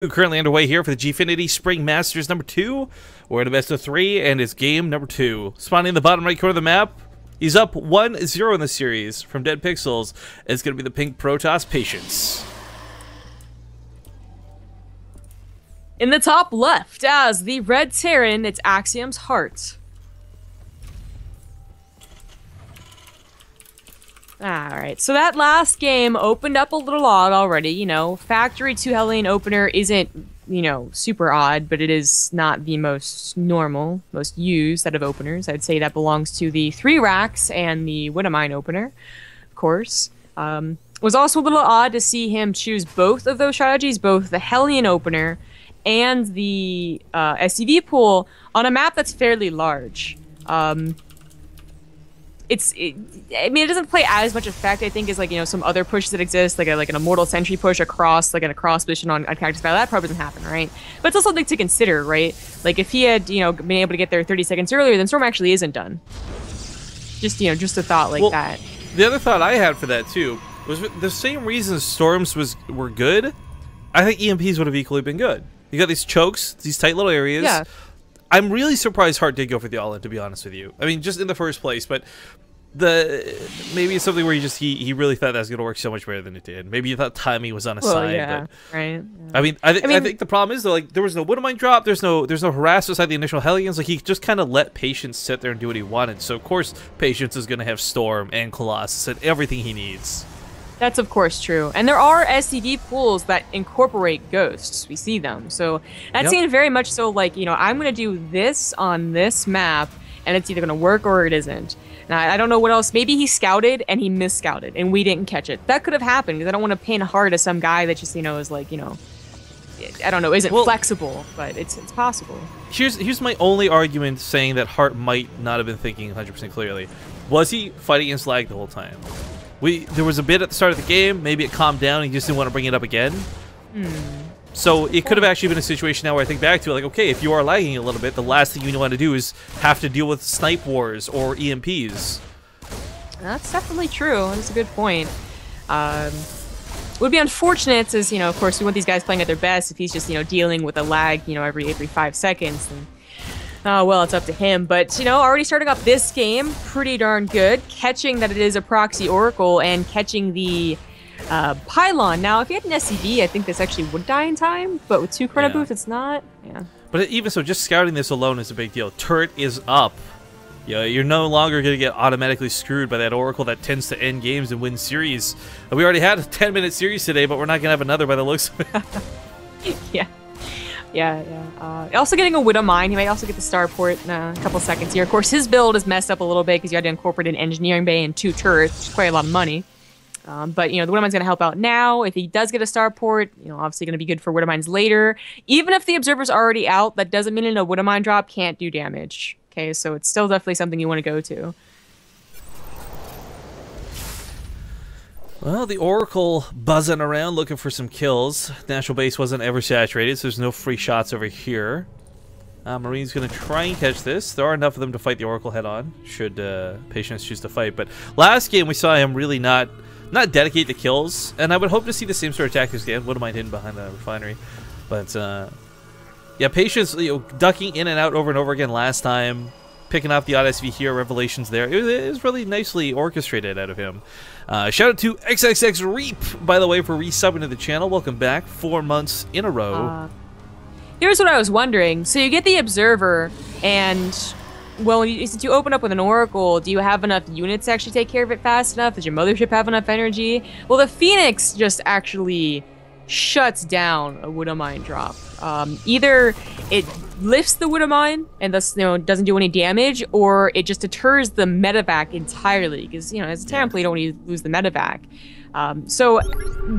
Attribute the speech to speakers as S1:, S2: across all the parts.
S1: Currently underway here for the GFINITY Spring Masters number 2. We're in a best of 3, and it's game number 2. Spawning in the bottom right corner of the map, he's up 1-0 in the series from Dead Pixels. It's going to be the pink Protoss Patience.
S2: In the top left, as the red Terran, it's Axiom's Heart. Alright, so that last game opened up a little odd already, you know. Factory 2 Hellion opener isn't, you know, super odd, but it is not the most normal, most used set of openers. I'd say that belongs to the 3 racks and the Widowmine opener, of course. It was also a little odd to see him choose both of those strategies, both the Hellion opener and the SCV pool on a map that's fairly large. I mean, it doesn't play as much effect, I think, as, like, you know, some other pushes that exist, like an Immortal Sentry push across, like, a cross position on Cactus Valley. That probably doesn't happen, right? But it's also something to consider, right? Like, if he had, you know, been able to get there 30 seconds earlier, then Storm actually isn't done. Just, you know, just a thought like that.
S1: The other thought I had for that, too, was the same reason Storms were good, I think EMPs would have equally been good. You got these chokes, these tight little areas.
S2: Yeah.
S1: I'm really surprised Hart did go for the all-in, to be honest with you. I mean, just in the first place, but maybe it's something where he really thought that was going to work so much better than it did. Maybe he thought timing was on his side.
S2: Yeah,
S1: but,
S2: right. Yeah.
S1: I mean, I think the problem is, though, like, there was no Widowmine drop, there's no harass beside the initial Hellions. Like, he just kind of let Patience sit there and do what he wanted. So, of course, Patience is going to have Storm and Colossus and everything he needs.
S2: That's of course true. And there are SCV pools that incorporate ghosts. We see them. So that seemed very much so like, you know, I'm going to do this on this map, and it's either going to work or it isn't. Now, I don't know what else. Maybe he scouted and he mis-scouted, and we didn't catch it. That could have happened, because I don't want to pin hard as some guy that just, you know, is like, you know, I don't know, isn't flexible, but it's possible.
S1: Here's my only argument saying that Hart might not have been thinking 100% clearly. Was he fighting against lag the whole time? There was a bit at the start of the game, maybe it calmed down, and he just didn't want to bring it up again. So it could have actually been a situation now where I think back to it, like, okay, if you are lagging a little bit, the last thing you want to do is have to deal with snipe wars or EMPs.
S2: That's definitely true. That's a good point. It would be unfortunate, as, you know, of course, we want these guys playing at their best. If he's just, you know, dealing with a lag, you know, every 5 seconds, then well, it's up to him. But, you know, already starting off this game, pretty darn good. Catching that it is a proxy Oracle and catching the Pylon. Now, if he had an SCV, I think this actually would die in time. But with 2 Chrono Boost, it's not. Yeah. But
S1: even so, just scouting this alone is a big deal. Turret is up. You know, you're no longer going to get automatically screwed by that Oracle that tends to end games and win series. We already had a 10-minute series today, but we're not going to have another by the looks of it.
S2: Yeah. Also getting a Widowmine. He might also get the Starport in a couple seconds here. Of course, his build is messed up a little bit because you had to incorporate an Engineering Bay and 2 turrets, which is quite a lot of money. But, you know, the Widowmine's going to help out now. If he does get a Starport, you know, obviously going to be good for Widowmines later. Even if the Observer's already out, that doesn't mean a Widowmine drop can't do damage. Okay, so it's still definitely something you want to go to.
S1: Well, the Oracle buzzing around looking for some kills. National base wasn't ever saturated, so there's no free shots over here. Marine's going to try and catch this. There are enough of them to fight the Oracle head-on, should Patience choose to fight. But last game we saw him really not dedicate the kills, and I would hope to see the same sort of tactics again. Wouldn't mind hidden behind the refinery. But, yeah, Patience, you know, ducking in and out over and over again last time. Picking off the odd SV here, revelations there. It was really nicely orchestrated out of him. Shout out to XXX Reap, by the way, for resubbing to the channel. Welcome back, 4 months in a row.
S2: Here's what I was wondering. So you get the Observer, and, well, since you open up with an Oracle, do you have enough units to actually take care of it fast enough? Does your mothership have enough energy? Well, the Phoenix just actually shuts down a Widowmine drop. Either it lifts the Widowmine and thus, you know, doesn't do any damage, or it just deters the medevac entirely, because, you know, as a Terran player, you don't want to lose the medevac. So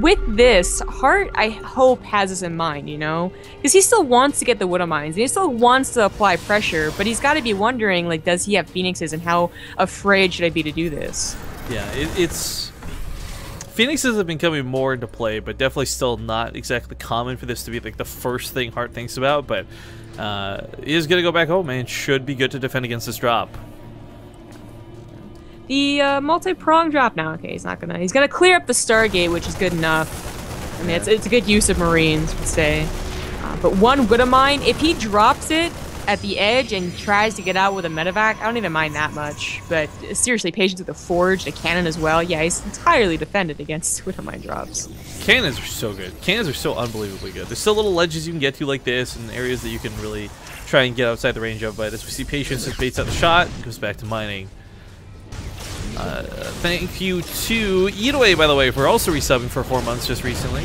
S2: with this, Hart, I hope, has this in mind, you know, because he still wants to get the Widowmines, and he still wants to apply pressure, but he's got to be wondering, like, does he have Phoenixes, and how afraid should I be to do this? Yeah,
S1: it's Phoenixes have been coming more into play, but definitely still not exactly common for this to be like the first thing Hart thinks about. But he is gonna go back home and should be good to defend against this drop.
S2: The multi-prong drop now. Okay, he's gonna clear up the Stargate, which is good enough. I mean, it's a good use of Marines, would say. But one Widowmine, if he drops it at the edge and tries to get out with a medevac, I don't even mind that much. But seriously, Patience with a Forge, a cannon as well. Yeah, he's entirely defended against Widowmine drops.
S1: Cannons are so good. Cannons are so unbelievably good. There's still little ledges you can get to like this and areas that you can really try and get outside the range of. But as we see, Patience just baits out the shot and goes back to mining. Thank you to Eat Away, by the way, for also resubbing for 4 months just recently.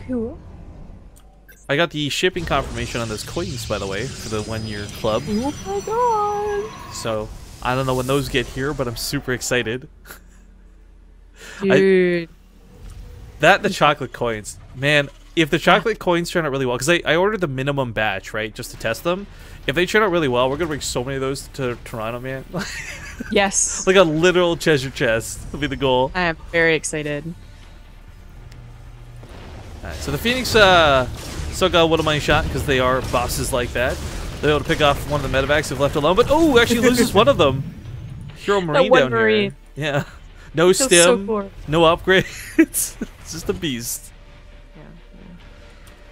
S2: Cool.
S1: I got the shipping confirmation on those coins, by the way, for the 1-year club.
S2: Oh my god.
S1: So, I don't know when those get here, but I'm super excited.
S2: Dude.
S1: The chocolate coins. Man, if the chocolate coins turn out really well, because I ordered the minimum batch, right, just to test them. If they turn out really well, we're going to bring so many of those to Toronto, man.
S2: Yes.
S1: Like a literal treasure chest will be the goal.
S2: I am very excited.
S1: Alright, so the Phoenix still got a Widowmine shot because they are bosses like that. They're able to pick off one of the medevacs if left alone, but oh, actually loses one of them. Hero Marine down
S2: Marine.
S1: here. Yeah. No
S2: Feels
S1: stim,
S2: so
S1: no upgrades. It's just a beast.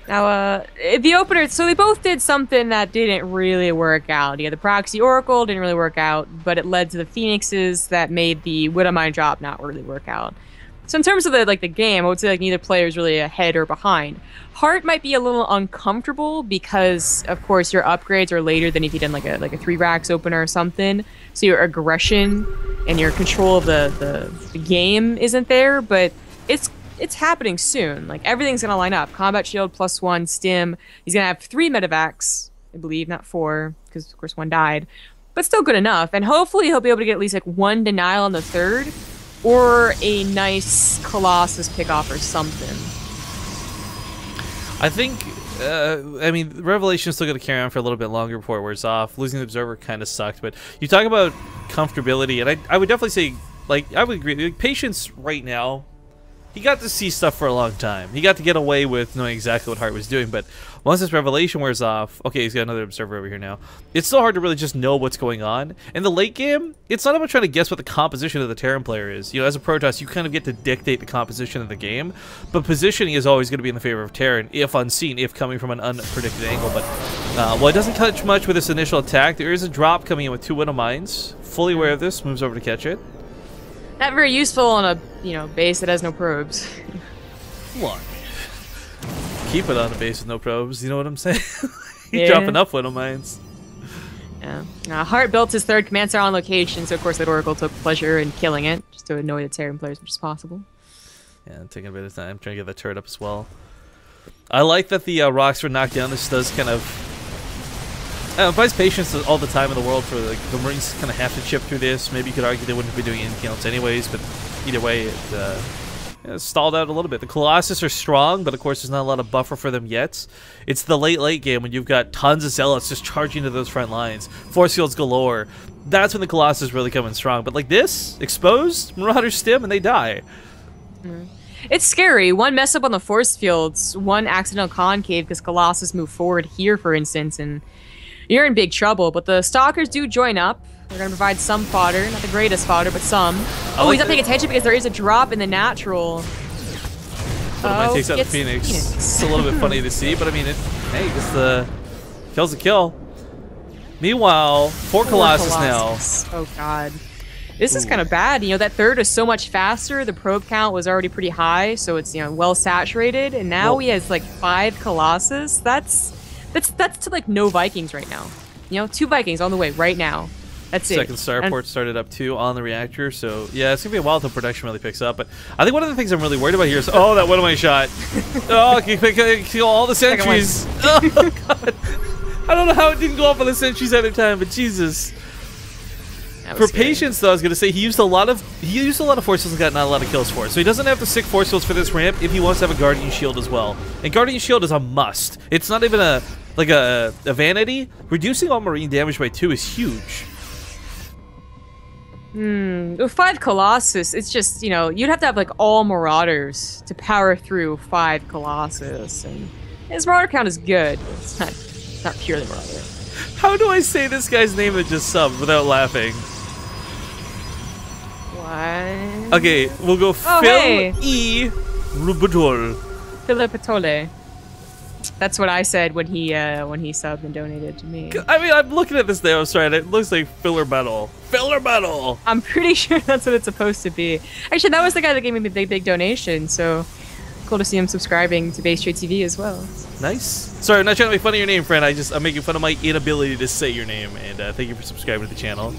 S2: Now, the opener, so they both did something that didn't really work out. Yeah, the Proxy Oracle didn't really work out, but it led to the Phoenixes that made the Widowmine drop not really work out. So in terms of the game, I would say like neither player is really ahead or behind. Heart might be a little uncomfortable because, of course, your upgrades are later than if you did like a 3 racks opener or something. So your aggression and your control of the game isn't there, but it's happening soon. Like everything's gonna line up. Combat shield +1, stim. He's gonna have 3 medevacs, I believe, not 4, because of course 1 died, but still good enough. And hopefully he'll be able to get at least like 1 denial on the 3rd, or a nice Colossus pickoff or something.
S1: I think, I mean, Revelation's still going to carry on for a little bit longer before it wears off. Losing the Observer kind of sucked, but you talk about comfortability, and I would definitely say, like, I would agree. Like, Patience right now, he got to see stuff for a long time. He got to get away with knowing exactly what Heart was doing, but once this Revelation wears off, okay, he's got another Observer over here now. It's so hard to really just know what's going on. In the late game, it's not about trying to guess what the composition of the Terran player is. You know, as a Protoss, you kind of get to dictate the composition of the game, but positioning is always going to be in the favor of Terran, if unseen, if coming from an unpredicted angle. But, well, it doesn't touch much with this initial attack. There is a drop coming in with 2 Widowmines. Fully aware of this, moves over to catch it.
S2: Not very useful on a base that has no probes.
S1: Look. Keep it on a base with no probes, you know what I'm saying? You
S2: Yeah.
S1: drop enough Widowmines.
S2: Yeah. Hart built his 3rd command center on location, so of course that Oracle took pleasure in killing it, just to annoy the Terran players as much as possible.
S1: Yeah, taking a bit of time, trying to get that turret up as well. I like that the rocks were knocked down. This does kind of advise patience all the time in the world for like the Marines kind of have to chip through this. Maybe you could argue they wouldn't be doing anything else anyways, but either way, it stalled out a little bit. The Colossus are strong, but of course there's not a lot of buffer for them yet. It's the late game when you've got tons of Zealots just charging to those front lines. Force fields galore. That's when the Colossus really come in strong. But like this, exposed, Marauder stim, and they die.
S2: It's scary. One mess up on the force fields, one accidental concave because Colossus moved forward here, for instance, and you're in big trouble. But the Stalkers do join up. They're going to provide some fodder. Not the greatest fodder, but some. Oh, he's not paying attention because there is a drop in the natural.
S1: Widowmine takes out the Phoenix. It's a little bit funny to see, but I mean, hey, it's the kill's a kill. Meanwhile, 4 Colossus now.
S2: Oh, God. This is kind of bad. You know, that 3rd is so much faster. The probe count was already pretty high, so it's, well saturated. And now he has like 5 Colossus. That's to like no Vikings right now. 2 Vikings on the way right now. That's it.
S1: Second starport started up too on the reactor, so yeah, it's gonna be a while until production really picks up. But I think one of the things I'm really worried about here is that Widowmine shot. Oh, can kill all the sentries. Oh God, I don't know how it didn't go off on the sentries every time, but Jesus. For Patience, though, I was gonna say he used a lot of force fields and got not a lot of kills for it. So he doesn't have to stick force fields for this ramp if he wants to have a Guardian Shield as well. And Guardian Shield is a must. It's not even a vanity. Reducing all Marine damage by 2 is huge.
S2: With 5 Colossus, it's just, you'd have to have like all Marauders to power through 5 Colossus, and his Marauder count is good. It's not purely Marauder.
S1: How do I say this guy's name that just subbed without laughing?
S2: What?
S1: Okay, we'll go Phil E. Rubidol.
S2: Philippatole. That's what I said when he subbed and donated to me.
S1: I mean, I'm looking at this now, and it looks like filler metal. Filler metal!
S2: I'm pretty sure that's what it's supposed to be. Actually, that was the guy that gave me the big donation, so cool to see him subscribing to Base Trade TV as well.
S1: Nice. Sorry, I'm not trying to make fun of your name, friend. I'm making fun of my inability to say your name, and thank you for subscribing to the channel.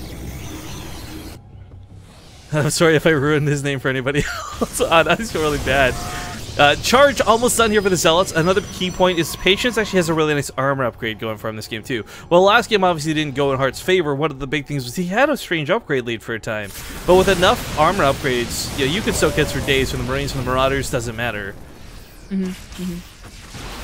S1: I'm sorry if I ruined his name for anybody else. I feel really bad. Charge almost done here for the Zealots. Another key point is Patience actually has a really nice armor upgrade going for him this game too. Well, last game obviously didn't go in Heart's favor. One of the big things was he had a strange upgrade lead for a time. But with enough armor upgrades, you can soak hits for days from the Marines, from the Marauders, doesn't matter.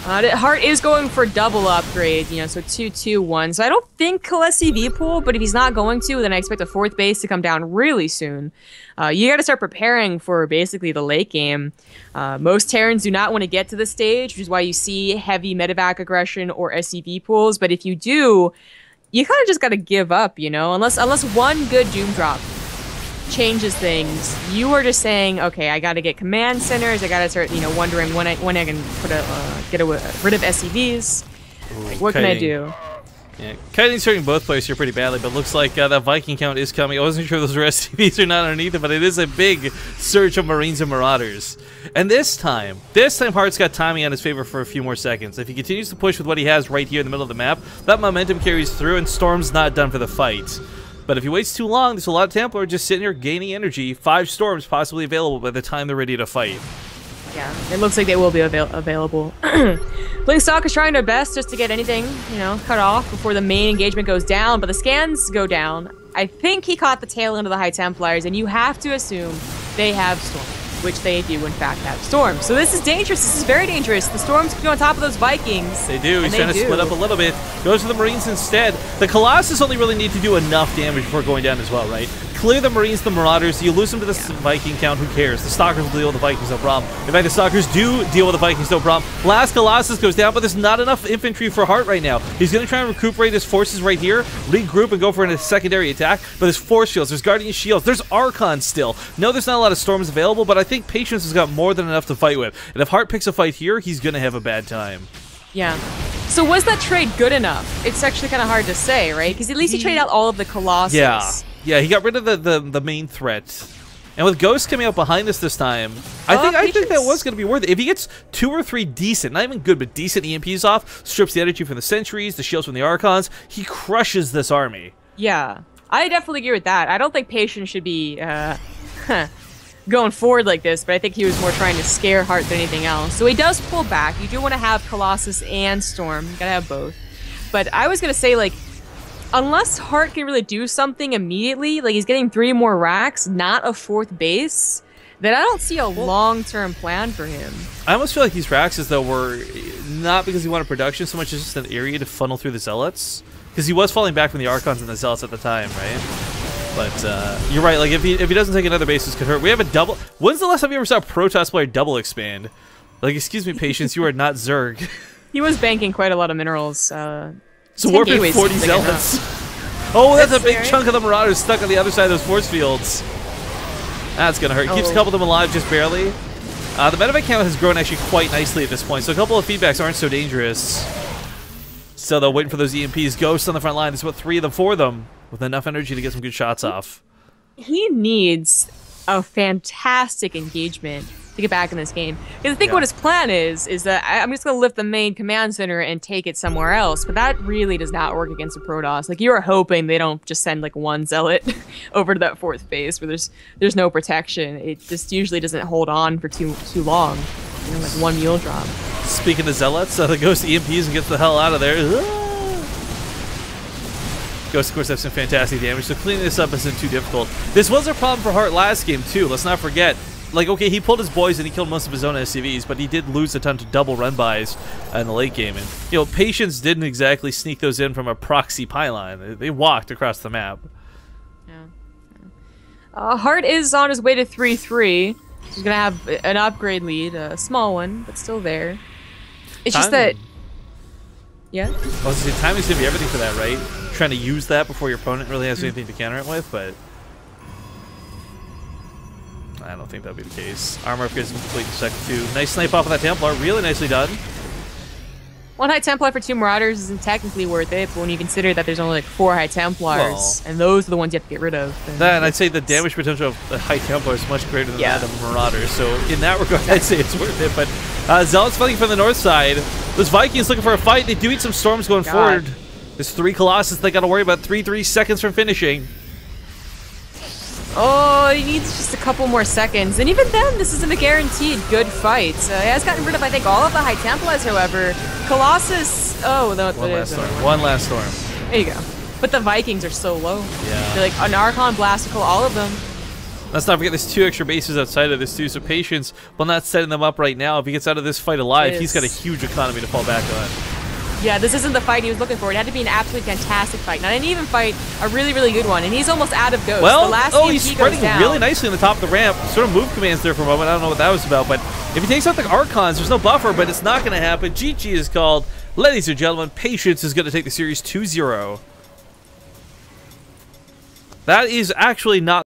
S2: Heart is going for double upgrade, so 2-2-1. So I don't think he'll SCV pool, but if he's not going to, then I expect a 4th base to come down really soon. You got to start preparing for basically the late game. Most Terrans do not want to get to the stage, which is why you see heavy medevac aggression or SCV pools. But if you do, you kind of just got to give up, unless one good Doom drop changes things. You are just saying, okay, I got to get command centers. I got to start, wondering when I can get rid of SCVs. Like, what can I do?
S1: Yeah, kiting's hurting both players here pretty badly, but looks like that Viking count is coming. I wasn't sure if those were SCVs or not underneath it, but it is a big surge of Marines and Marauders. And this time Heart's got timing on his favor for a few more seconds. If he continues to push with what he has right here in the middle of the map, that momentum carries through, and Storm's not done for the fight. But if he waits too long, there's a lot of Templar just sitting here gaining energy. 5 Storms possibly available by the time they're ready to fight.
S2: Yeah, it looks like they will be available. Blinkstock is trying their best just to get anything, cut off before the main engagement goes down, but the scans go down. I think he caught the tail end of the High Templars, and you have to assume they have Storm, which they do in fact have Storm. So this is dangerous. This is very dangerous. The Storms can go on top of those Vikings.
S1: They do. He's trying to split up a little bit. Goes for the Marines instead. The Colossus only really need to do enough damage before going down as well, right? Clear the Marines, the Marauders. You lose them to the Viking count, who cares? The Stalkers will deal with the Vikings, no problem. In fact, the Stalkers do deal with the Vikings, no problem. Last Colossus goes down, but there's not enough infantry for Heart right now. He's going to try and recuperate his forces right here, regroup, and go for a secondary attack. But there's Force Shields, there's Guardian Shields, there's Archons still. No, there's not a lot of Storms available, but I think Patience has got more than enough to fight with. And if Heart picks a fight here, he's going to have a bad time.
S2: Yeah. So was that trade good enough? It's actually kind of hard to say, right? Because at least he traded out all of the Colossus.
S1: Yeah, he got rid of the main threat. And with Ghost coming out behind us this time, I think that was going to be worth it. If he gets 2 or 3 decent, not even good, but decent EMPs off, strips the energy from the Sentries, the shields from the Archons, he crushes this army.
S2: Yeah, I definitely agree with that. I don't think Patience should be going forward like this, but I think he was more trying to scare Heart than anything else. So he does pull back. You do want to have Colossus and Storm. You gotta have both. But I was going to say, like, unless Heart can really do something immediately, like he's getting 3 more racks, not a 4th base, then I don't see a long-term plan for him. I
S1: almost feel like these racks, as though, were not because he wanted production so much as just an area to funnel through the Zealots. Because he was falling back from the Archons and the Zealots at the time, right? But you're right, like if he doesn't take another base, this could hurt. We have a double. When's the last time you ever saw a Protoss player double expand? Like, excuse me, Patience, you are not Zerg.
S2: He was banking quite a lot of minerals.
S1: So warping 40 Zealots. Oh, that's a big chunk of the Marauders stuck on the other side of those force fields. That's gonna hurt. Keeps a couple of them alive just barely. The medevac count has grown actually quite nicely at this point, so a couple of feedbacks aren't so dangerous. So they're waiting for those EMPs. Ghosts on the front line. There's about 3 of them, 4 of them, with enough energy to get some good shots off.
S2: He needs a fantastic engagement to get back in this game. Because I think what his plan is that I'm just going to lift the main command center and take it somewhere else. But that really does not work against a Protoss. Like, you are hoping they don't just send like 1 Zealot over to that 4th base where there's no protection. It just usually doesn't hold on for too long. Like 1 mule drop. Speaking
S1: of Zealots, the Ghost EMPs and gets the hell out of there. Ghost, of course, have some fantastic damage, so cleaning this up isn't too difficult. This was a problem for Heart last game, too. Let's not forget. Like, okay, he pulled his boys and he killed most of his own SCVs, but he did lose a ton to double run-bys in the late game. And, Patience didn't exactly sneak those in from a proxy pylon. They walked across the map.
S2: Yeah. Heart is on his way to 3-3. He's going to have an upgrade lead, a small one, but still there. It's just that... Yeah?
S1: I was going to say, timing's going to be everything for that, right? Trying to use that before your opponent really has anything to counter it with, but... I don't think that'll be the case. Armor upgrades complete in second 2. Nice snipe off of that Templar. Really nicely done.
S2: One High Templar for 2 Marauders isn't technically worth it, but when you consider that there's only like 4 High Templars, and those are the ones you have to get rid of.
S1: And I'd say the damage potential of the High Templar is much greater than that of Marauders, so in that regard, I'd say it's worth it. But Zealots fighting from the north side. Those Vikings looking for a fight. They do eat some storms going forward. There's 3 Colossus they got to worry about. 3 seconds from finishing.
S2: Oh, he needs just a couple more seconds. And even then, this isn't a guaranteed good fight. He has gotten rid of, I think, all of the High Templars, however. Colossus... Oh, no,
S1: One last storm.
S2: There you go. But the Vikings are so low.
S1: Yeah.
S2: They're like an Archon, Blastical, all of them.
S1: Let's not forget there's 2 extra bases outside of this too, so Patience, while not setting them up right now, if he gets out of this fight alive, he's got a huge economy to fall back on.
S2: Yeah, this isn't the fight he was looking for. It had to be an absolutely fantastic fight. Not an even fight, a really, really good one. And he's almost out of ghosts.
S1: Well,
S2: the last
S1: he's spreading really nicely on the top of the ramp. Sort of move commands there for a moment. I don't know what that was about. But if he takes out the Archons, there's no buffer, but it's not going to happen. GG is called. Ladies and gentlemen, Patience is going to take the series 2-0. That is actually not